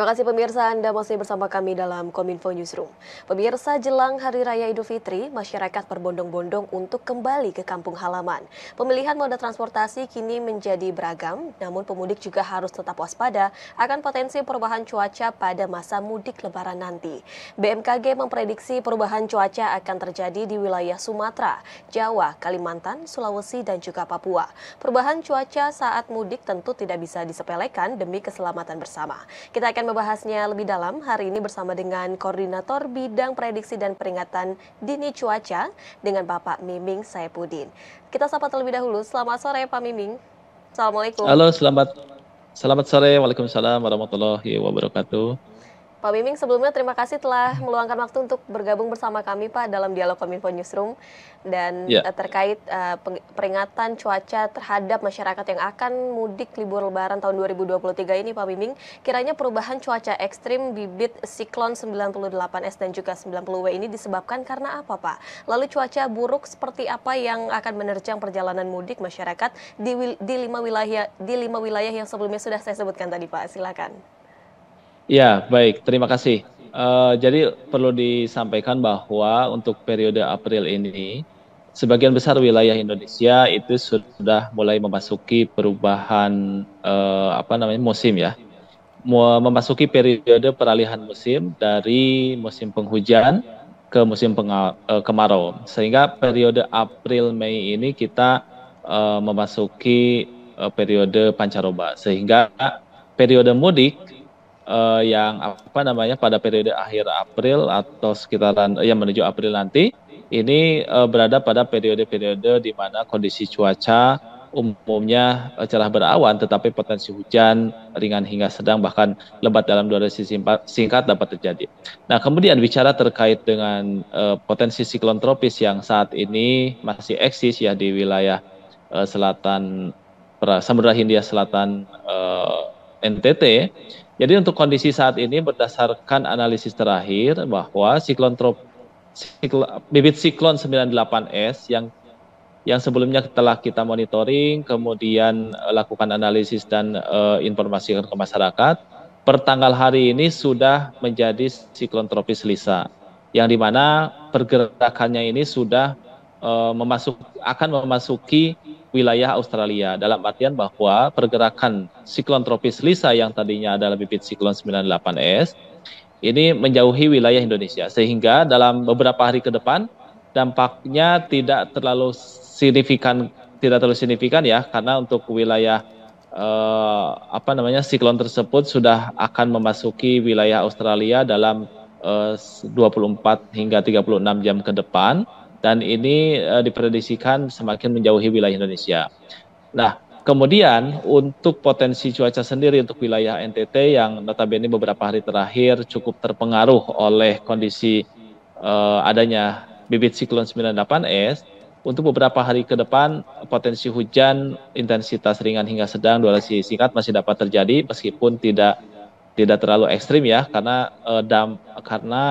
Terima kasih pemirsa, Anda masih bersama kami dalam Kominfo Newsroom. Pemirsa, jelang Hari Raya Idul Fitri, masyarakat berbondong-bondong untuk kembali ke kampung halaman. Pemilihan moda transportasi kini menjadi beragam, namun pemudik juga harus tetap waspada akan potensi perubahan cuaca pada masa mudik Lebaran nanti. BMKG memprediksi perubahan cuaca akan terjadi di wilayah Sumatera, Jawa, Kalimantan, Sulawesi, dan juga Papua. Perubahan cuaca saat mudik tentu tidak bisa disepelekan demi keselamatan bersama. Kita akan membahasnya lebih dalam hari ini bersama dengan Koordinator Bidang Prediksi dan Peringatan Dini Cuaca dengan Bapak Miming Saipuddin. Kita sapa terlebih dahulu. Selamat sore Pak Miming. Assalamualaikum. Halo, selamat sore. Waalaikumsalam warahmatullahi wabarakatuh. Pak Miming, sebelumnya terima kasih telah meluangkan waktu untuk bergabung bersama kami Pak dalam Dialog Kominfo Newsroom dan Ya, terkait peringatan cuaca terhadap masyarakat yang akan mudik libur Lebaran tahun 2023 ini Pak Miming. Kiranya perubahan cuaca ekstrim bibit siklon 98S dan juga 90W ini disebabkan karena apa Pak? Lalu cuaca buruk seperti apa yang akan menerjang perjalanan mudik masyarakat di lima wilayah yang sebelumnya sudah saya sebutkan tadi Pak? Silakan. ya, baik. Terima kasih. Jadi perlu disampaikan bahwa untuk periode April ini, sebagian besar wilayah Indonesia itu sudah mulai memasuki perubahan musim ya. Memasuki periode peralihan musim dari musim penghujan ke musim kemarau. Sehingga periode April Mei ini kita memasuki periode pancaroba. Sehingga periode mudik yang pada periode akhir April atau sekitaran yang menuju April nanti ini berada pada periode-periode di mana kondisi cuaca umumnya cerah berawan, tetapi potensi hujan ringan hingga sedang bahkan lebat dalam durasi singkat dapat terjadi. Nah, kemudian bicara terkait dengan potensi siklon tropis yang saat ini masih eksis ya di wilayah selatan Samudra Hindia Selatan, NTT. Jadi untuk kondisi saat ini berdasarkan analisis terakhir bahwa bibit siklon 98S yang sebelumnya telah kita monitoring, kemudian lakukan analisis dan informasikan ke masyarakat, per tanggal hari ini sudah menjadi siklon tropis Lisa, yang dimana pergerakannya ini sudah akan memasuki wilayah Australia, dalam artian bahwa pergerakan siklon tropis Lisa yang tadinya adalah bibit siklon 98S ini menjauhi wilayah Indonesia, sehingga dalam beberapa hari ke depan dampaknya tidak terlalu signifikan ya, karena untuk wilayah siklon tersebut sudah akan memasuki wilayah Australia dalam 24 hingga 36 jam ke depan, dan ini diprediksikan semakin menjauhi wilayah Indonesia. Nah, kemudian untuk potensi cuaca sendiri untuk wilayah NTT yang notabene beberapa hari terakhir cukup terpengaruh oleh kondisi adanya bibit siklon 98S, untuk beberapa hari ke depan potensi hujan intensitas ringan hingga sedang durasi singkat masih dapat terjadi meskipun tidak terlalu ekstrim ya, karena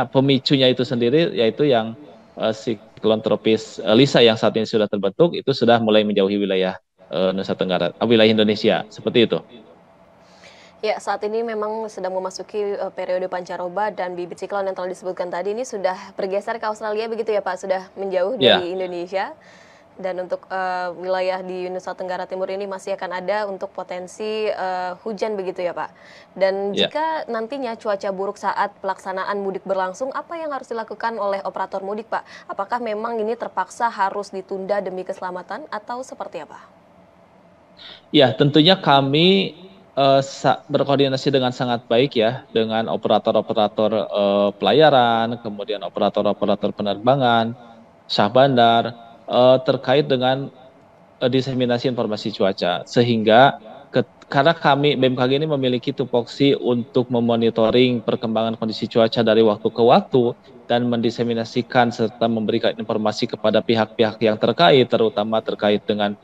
pemicunya itu sendiri yaitu yang siklon tropis Lisa yang saat ini sudah terbentuk itu sudah mulai menjauhi wilayah Nusa Tenggara, wilayah Indonesia, seperti itu. Ya, saat ini memang sedang memasuki periode pancaroba dan bibit siklon yang telah disebutkan tadi ini sudah bergeser ke Australia begitu ya Pak, sudah menjauh Ya, dari Indonesia. Dan untuk wilayah di Nusa Tenggara Timur ini masih akan ada untuk potensi hujan begitu ya Pak. Dan ya. jika nantinya cuaca buruk saat pelaksanaan mudik berlangsung, apa yang harus dilakukan oleh operator mudik Pak? Apakah memang ini terpaksa harus ditunda demi keselamatan atau seperti apa? Ya, tentunya kami berkoordinasi dengan sangat baik ya dengan operator-operator pelayaran, kemudian operator-operator penerbangan, syah bandar, terkait dengan diseminasi informasi cuaca, sehingga karena kami BMKG ini memiliki tupoksi untuk memonitoring perkembangan kondisi cuaca dari waktu ke waktu dan mendiseminasikan serta memberikan informasi kepada pihak-pihak yang terkait, terutama terkait dengan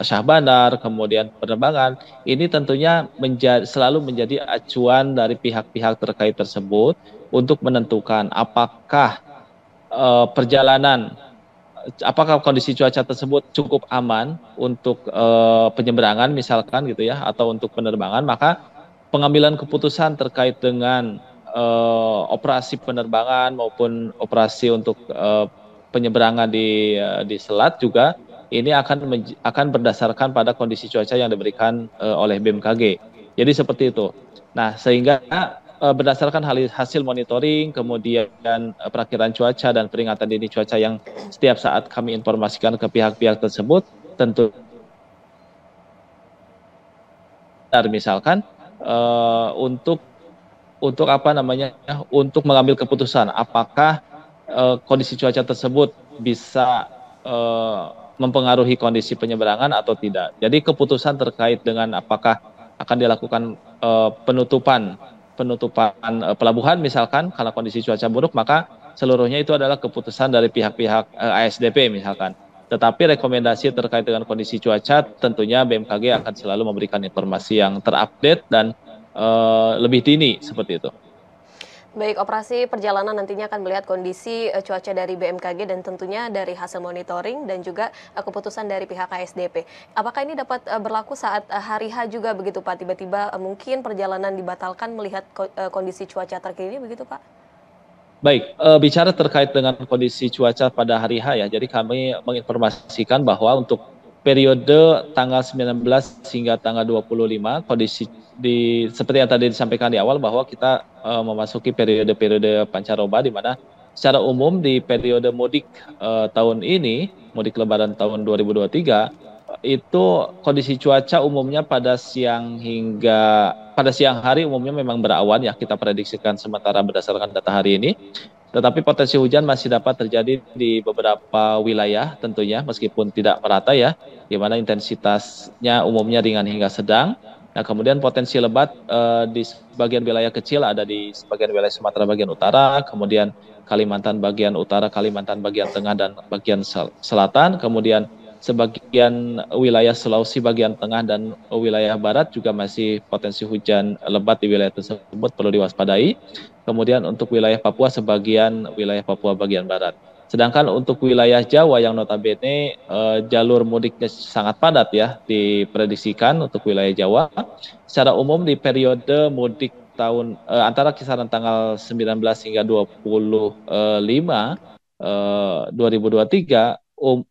syah bandar, kemudian penerbangan. Ini tentunya selalu menjadi acuan dari pihak-pihak terkait tersebut untuk menentukan perjalanan apakah kondisi cuaca tersebut cukup aman untuk penyeberangan misalkan gitu ya, atau untuk penerbangan. Maka pengambilan keputusan terkait dengan operasi penerbangan maupun operasi untuk penyeberangan di selat juga ini akan berdasarkan pada kondisi cuaca yang diberikan oleh BMKG. Jadi seperti itu. Nah, sehingga berdasarkan hasil monitoring, kemudian perakiraan cuaca dan peringatan dini cuaca yang setiap saat kami informasikan ke pihak-pihak tersebut, tentu misalkan untuk apa namanya untuk mengambil keputusan apakah kondisi cuaca tersebut bisa mempengaruhi kondisi penyeberangan atau tidak. Jadi keputusan terkait dengan apakah akan dilakukan penutupan pelabuhan misalkan karena kondisi cuaca buruk, maka seluruhnya itu adalah keputusan dari pihak-pihak ASDP misalkan. Tetapi rekomendasi terkait dengan kondisi cuaca tentunya BMKG akan selalu memberikan informasi yang terupdate dan lebih dini seperti itu. Baik, operasi perjalanan nantinya akan melihat kondisi cuaca dari BMKG dan tentunya dari hasil monitoring dan juga keputusan dari pihak KSDP. Apakah ini dapat berlaku saat hari H juga begitu Pak? Tiba-tiba mungkin perjalanan dibatalkan melihat kondisi cuaca terkini begitu Pak? Baik, bicara terkait dengan kondisi cuaca pada hari H ya, jadi kami menginformasikan bahwa untuk periode tanggal 19 hingga tanggal 25, kondisi seperti yang tadi disampaikan di awal bahwa kita memasuki periode-periode pancaroba di mana secara umum di periode mudik tahun ini, mudik lebaran tahun 2023, itu kondisi cuaca umumnya pada siang hari umumnya memang berawan ya kita prediksikan sementara berdasarkan data hari ini. Tetapi potensi hujan masih dapat terjadi di beberapa wilayah tentunya meskipun tidak merata ya, di mana intensitasnya umumnya ringan hingga sedang. Nah, kemudian potensi lebat di sebagian wilayah kecil ada di sebagian wilayah Sumatera bagian utara, kemudian Kalimantan bagian utara, Kalimantan bagian tengah dan bagian selatan, kemudian sebagian wilayah Sulawesi bagian tengah dan wilayah barat juga masih potensi hujan lebat di wilayah tersebut perlu diwaspadai. Kemudian untuk wilayah Papua sebagian wilayah Papua bagian barat. Sedangkan untuk wilayah Jawa yang notabene jalur mudiknya sangat padat ya diprediksikan untuk wilayah Jawa. Secara umum di periode mudik tahun antara kisaran tanggal 19 hingga 25 2023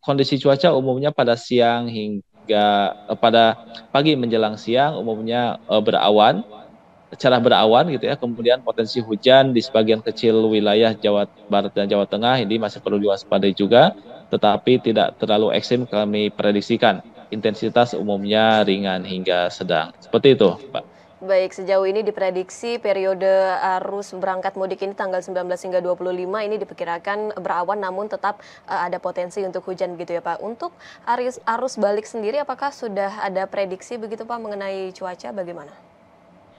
kondisi cuaca umumnya pada siang hingga pada pagi menjelang siang umumnya berawan, cerah berawan gitu ya. Kemudian potensi hujan di sebagian kecil wilayah Jawa Barat dan Jawa Tengah ini masih perlu diwaspadai juga, tetapi tidak terlalu ekstrim kami prediksikan. Intensitas umumnya ringan hingga sedang. Seperti itu, Pak. Baik, sejauh ini diprediksi periode arus berangkat mudik ini tanggal 19 hingga 25 ini diperkirakan berawan namun tetap ada potensi untuk hujan begitu ya Pak. Untuk arus balik sendiri apakah sudah ada prediksi begitu Pak mengenai cuaca bagaimana?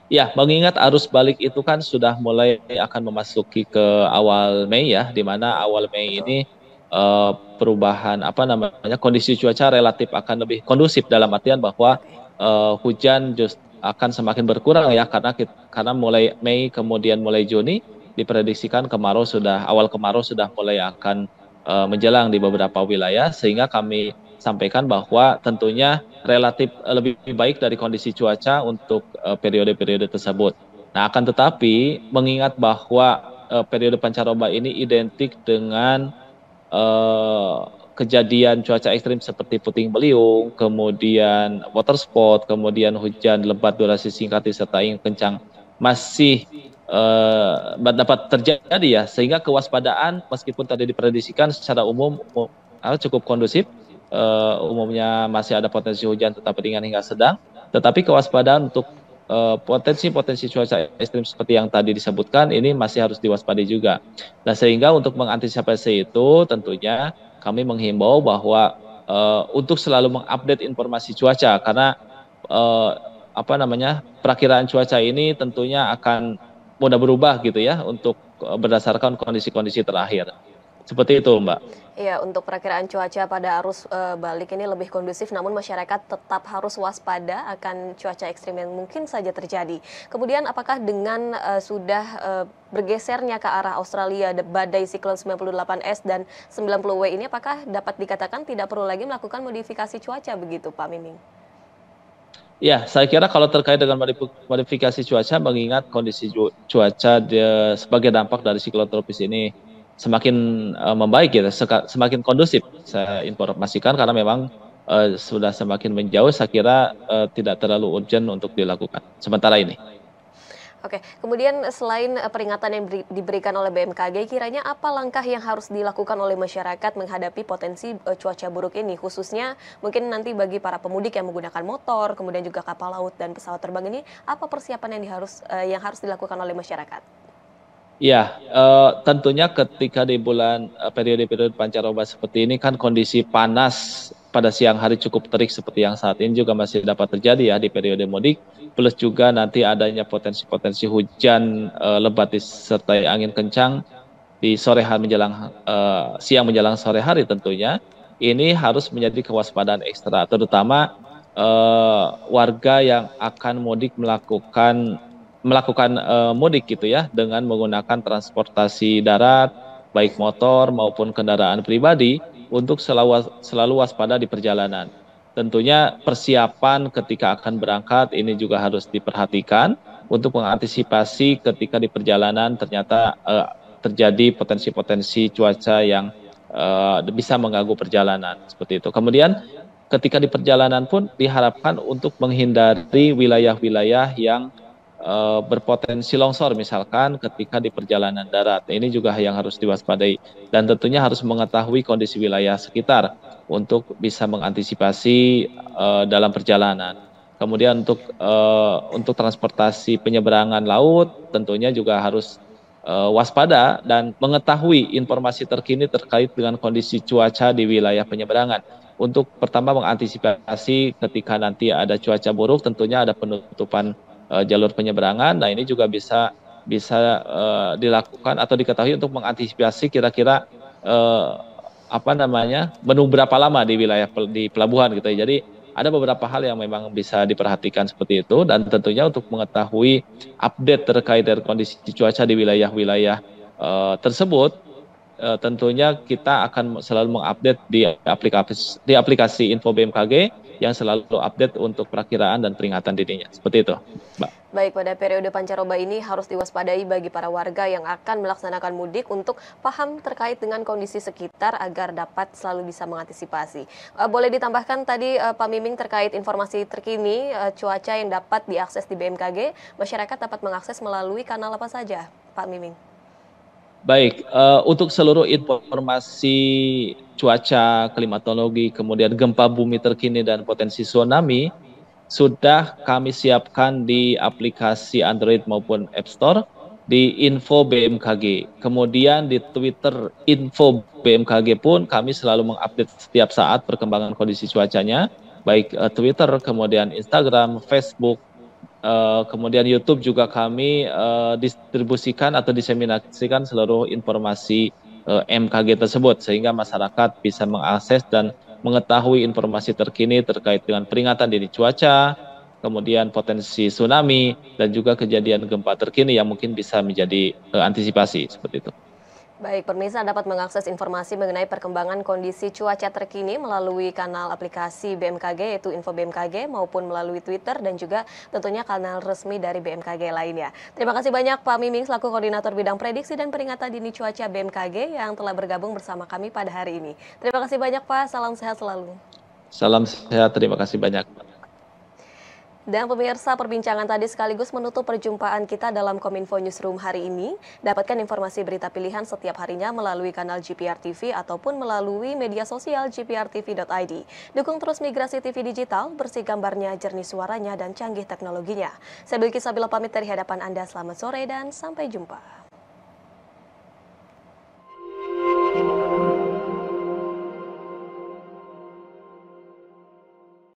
Ya, mengingat arus balik itu kan sudah mulai akan memasuki ke awal Mei ya, di mana awal Mei Betul. ini perubahan apa namanya kondisi cuaca relatif akan lebih kondusif dalam artian bahwa hujan akan semakin berkurang ya karena mulai Mei kemudian mulai Juni diprediksikan awal kemarau sudah mulai akan menjelang di beberapa wilayah sehingga kami sampaikan bahwa tentunya relatif lebih baik dari kondisi cuaca untuk periode-periode tersebut. Nah, akan tetapi mengingat bahwa periode pancaroba ini identik dengan kejadian cuaca ekstrim seperti puting beliung, kemudian water spot, kemudian hujan lebat durasi singkat disertai angin kencang masih dapat terjadi ya, sehingga kewaspadaan meskipun tadi diprediksikan secara umum cukup kondusif, umumnya masih ada potensi hujan tetap ringan hingga sedang, tetapi kewaspadaan untuk potensi-potensi cuaca ekstrim seperti yang tadi disebutkan ini masih harus diwaspadai juga. Nah, sehingga untuk mengantisipasi itu tentunya kami menghimbau bahwa untuk selalu mengupdate informasi cuaca karena perakiraan cuaca ini tentunya akan mudah berubah gitu ya untuk berdasarkan kondisi-kondisi terakhir. Seperti itu, Mbak. Ya, untuk perakiraan cuaca pada arus balik ini lebih kondusif, namun masyarakat tetap harus waspada akan cuaca ekstrim yang mungkin saja terjadi. Kemudian, apakah dengan sudah bergesernya ke arah Australia badai siklon 98S dan 90W ini, apakah dapat dikatakan tidak perlu lagi melakukan modifikasi cuaca begitu, Pak Miming? Ya, saya kira kalau terkait dengan modifikasi cuaca, mengingat kondisi cuaca sebagai dampak dari siklon tropis ini semakin membaik ya, semakin kondusif. Saya informasikan karena memang sudah semakin menjauh, saya kira tidak terlalu urgent untuk dilakukan sementara ini. Oke, kemudian selain peringatan yang diberikan oleh BMKG, kiranya apa langkah yang harus dilakukan oleh masyarakat menghadapi potensi cuaca buruk ini, khususnya mungkin nanti bagi para pemudik yang menggunakan motor, kemudian juga kapal laut dan pesawat terbang ini, apa persiapan yang harus dilakukan oleh masyarakat? Ya, tentunya ketika di bulan periode-periode pancaroba seperti ini kan kondisi panas pada siang hari cukup terik seperti yang saat ini juga masih dapat terjadi ya di periode mudik, plus juga nanti adanya potensi-potensi hujan lebat disertai angin kencang di sore hari menjelang siang menjelang sore hari tentunya. Ini harus menjadi kewaspadaan ekstra, terutama warga yang akan mudik melakukan mudik gitu ya dengan menggunakan transportasi darat baik motor maupun kendaraan pribadi untuk selalu waspada di perjalanan. Tentunya persiapan ketika akan berangkat ini juga harus diperhatikan untuk mengantisipasi ketika di perjalanan ternyata terjadi potensi-potensi cuaca yang bisa mengganggu perjalanan seperti itu. Kemudian ketika di perjalanan pun diharapkan untuk menghindari wilayah-wilayah yang berpotensi longsor misalkan ketika di perjalanan darat. Ini juga yang harus diwaspadai dan tentunya harus mengetahui kondisi wilayah sekitar untuk bisa mengantisipasi dalam perjalanan. Kemudian untuk transportasi penyeberangan laut tentunya juga harus waspada dan mengetahui informasi terkini terkait dengan kondisi cuaca di wilayah penyeberangan. Untuk pertama mengantisipasi ketika nanti ada cuaca buruk, tentunya ada penutupan jalur penyeberangan. Nah ini juga bisa dilakukan atau diketahui untuk mengantisipasi kira-kira menunggu berapa lama di wilayah di pelabuhan gitu ya. Jadi ada beberapa hal yang memang bisa diperhatikan seperti itu dan tentunya untuk mengetahui update terkait dari kondisi cuaca di wilayah-wilayah tersebut tentunya kita akan selalu mengupdate di aplikasi Info BMKG yang selalu update untuk perakiraan dan peringatan dininya. Seperti itu, Mbak. Baik, pada periode pancaroba ini harus diwaspadai bagi para warga yang akan melaksanakan mudik untuk paham terkait dengan kondisi sekitar agar dapat selalu bisa mengantisipasi. Boleh ditambahkan tadi Pak Miming terkait informasi terkini cuaca yang dapat diakses di BMKG, masyarakat dapat mengakses melalui kanal apa saja, Pak Miming? Baik, untuk seluruh informasi cuaca, klimatologi, kemudian gempa bumi terkini dan potensi tsunami, sudah kami siapkan di aplikasi Android maupun App Store di Info BMKG. Kemudian di Twitter Info BMKG pun kami selalu mengupdate setiap saat perkembangan kondisi cuacanya, baik Twitter, kemudian Instagram, Facebook, kemudian YouTube juga kami distribusikan atau diseminasikan seluruh informasi MKG tersebut sehingga masyarakat bisa mengakses dan mengetahui informasi terkini terkait dengan peringatan dini cuaca, kemudian potensi tsunami dan juga kejadian gempa terkini yang mungkin bisa menjadi antisipasi seperti itu. Baik, pemirsa dapat mengakses informasi mengenai perkembangan kondisi cuaca terkini melalui kanal aplikasi BMKG yaitu Info BMKG maupun melalui Twitter dan juga tentunya kanal resmi dari BMKG lainnya. Terima kasih banyak Pak Miming selaku Koordinator Bidang Prediksi dan Peringatan Dini Cuaca BMKG yang telah bergabung bersama kami pada hari ini. Terima kasih banyak Pak, salam sehat selalu. Salam sehat, terima kasih banyak. Dan pemirsa, perbincangan tadi sekaligus menutup perjumpaan kita dalam Kominfo Newsroom hari ini. Dapatkan informasi berita pilihan setiap harinya melalui kanal GPR TV ataupun melalui media sosial gprtv.id. Dukung terus migrasi TV digital, bersih gambarnya, jernih suaranya, dan canggih teknologinya. Saya Bilqis Sabila pamit dari hadapan Anda. Selamat sore dan sampai jumpa.